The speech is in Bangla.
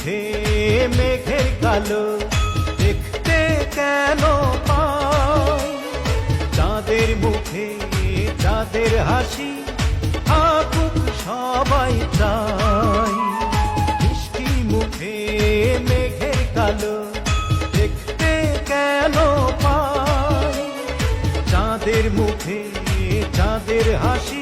মুখে মেঘের কালো দেখতে কেন পাই, চাঁদের মুখে চাঁদের হাসি থাকুক সবাই চাই। মিষ্টি মুখে মেঘের কালো দেখতে কেন পাই, চাঁদের মুখে চাঁদের হাসি